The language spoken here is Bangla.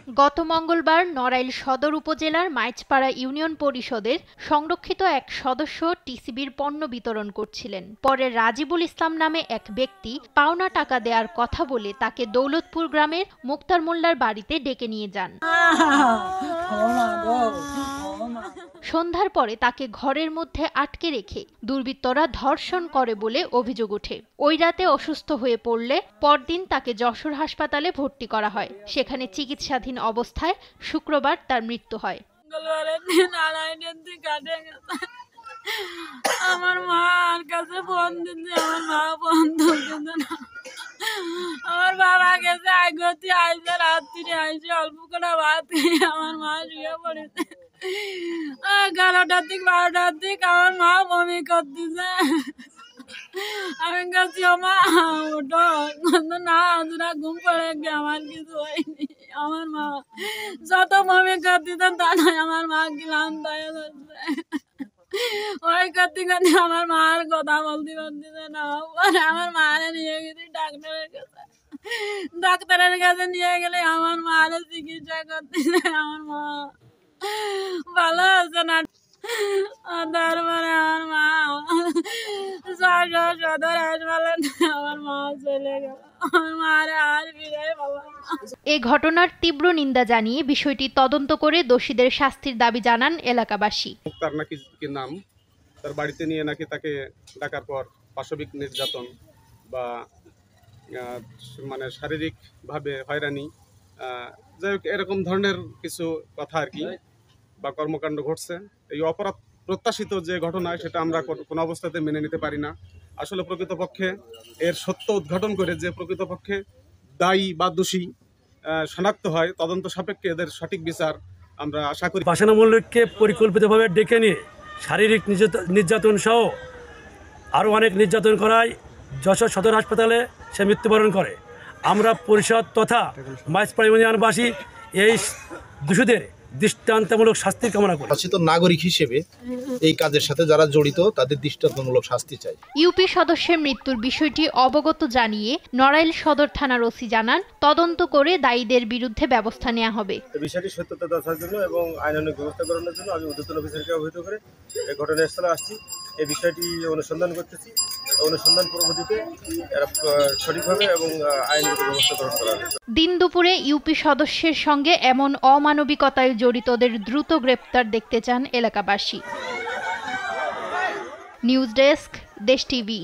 গত মঙ্গলবার নড়াইল সদর উপজেলার মাইজপাড়া ইউনিয়ন পরিষদের সংরক্ষিত এক সদস্য টিসিবির পণ্য বিতরণ করছিলেন। পরে রাজিবুল ইসলাম নামে এক ব্যক্তি পাওনা টাকা দেওয়ার কথা বলে তাকে দৌলতপুর গ্রামের মুক্তার মোল্লার বাড়িতে ডেকে নিয়ে যান। সন্ধ্যার পরে তাকে ঘরের মধ্যে আটকে রেখে দুর্বৃত্তরা ধর্ষণ করে বলে অভিযোগ ওঠে। ওই রাতে অসুস্থ হয়ে পড়লে পরদিন তাকে যশোর হাসপাতালে ভর্তি করা হয়। সেখানে চিকিৎসাধীন অবস্থায় শুক্রবার তার মৃত্যু হয়। আমার মার কাছে ফোন দিতে আমার মা ফোন ধরতে না। আমার বাবা গেছে আগতি আইসে রাত্রি আইসে অল্প করে ভাত খেয়ে আমার মা শুয়ে পড়েছে। 11টার থেকে 12টার দিক আমার মা বমি করতেছে। আমি কাছে মা ওটা না তোরা ঘুম পড়ে গে, আমার কিছু হয়নি। আমার মা যত বমি করতেছেন তা নয়, আমার মা ক্লান্ত হয়ে যাচ্ছে। ওই করতে করতে আমার মার কথা বলতে পারতেছে না। পরে আমার মারে নিয়ে গেছি ডাক্তারের কাছে। ডাক্তারের কাছে নিয়ে গেলে আমার মারে চিকিৎসা করতেছে। আমার মা ভালো আছে না। তারপরে আমার মা সদর হাসপাতালে আমার মা চলে গেল। আমার মারে আর ফিরে পাবো না। এই ঘটনার তীব্র নিন্দা জানিয়ে বিষয়টি তদন্ত করে দোষীদের শাস্তির দাবি জানান এলাকাবাসী। মুক্তার নাকি কি নাম, তার বাড়িতে নিয়ে নাকি তাকে ডাকার পর পাশবিক নির্যাতন বা মানে শারীরিকভাবে হয়রানি, যাই হোক এরকম ধরনের কিছু কথা আর কি বা কর্মকাণ্ড ঘটছে। এই অপরাধ প্রত্যাশিত যে ঘটনা সেটা আমরা কোনো অবস্থাতে মেনে নিতে পারি না। আসলে প্রকৃতপক্ষে এর সত্য উদ্ঘাটন করে যে প্রকৃতপক্ষে দায়ী বা দোষী শনাক্ত হয়, তদন্ত সাপেক্ষে এদের সঠিক বিচার আমরা আশা করি। বাসানা মল্লিককে পরিকল্পিতভাবে ডেকে নিয়ে শারীরিক নির্যাতন সহ আরও অনেক নির্যাতন করায় যশোর সদর হাসপাতালে সে মৃত্যুবরণ করে। আমরা পরিষদ তথা মাইজপাড়া ইউনিয়নবাসী এই দোষীদের দৃষ্টান্তমূলক শাস্তির কামনা করি। সচেতন নাগরিক হিসেবে এই কাজের সাথে যারা জড়িত তাদের দৃষ্টান্তমূলক শাস্তি চাই। ইউপি সদস্যের মৃত্যুর বিষয়টি অবগত জানিয়ে নড়াইল সদর থানার ওসি জানান, তদন্ত করে দায়ীদের বিরুদ্ধে ব্যবস্থা নেওয়া হবে। বিষয়টি সত্যতা যাচাইয়ের জন্য এবং আইনানুগ ব্যবস্থা গ্রহণের জন্য আমি ঊর্ধ্বতন অফিসারকে অবহিত করে এই ঘটনাস্থলে আসছি। এই বিষয়টি অনুসন্ধান করতেছি। অনুসন্ধান পরবর্তীতে সঠিকভাবে এবং আইনগত ব্যবস্থা গ্রহণ করা হবে। দিন দুপুরে ইউপি সদস্যের সঙ্গে এমন অমানবিকতায় জড়িতদের দ্রুত গ্রেপ্তার দেখতে চান এলাকাবাসী। নিউজ ডেস্ক, দেশ টিভি।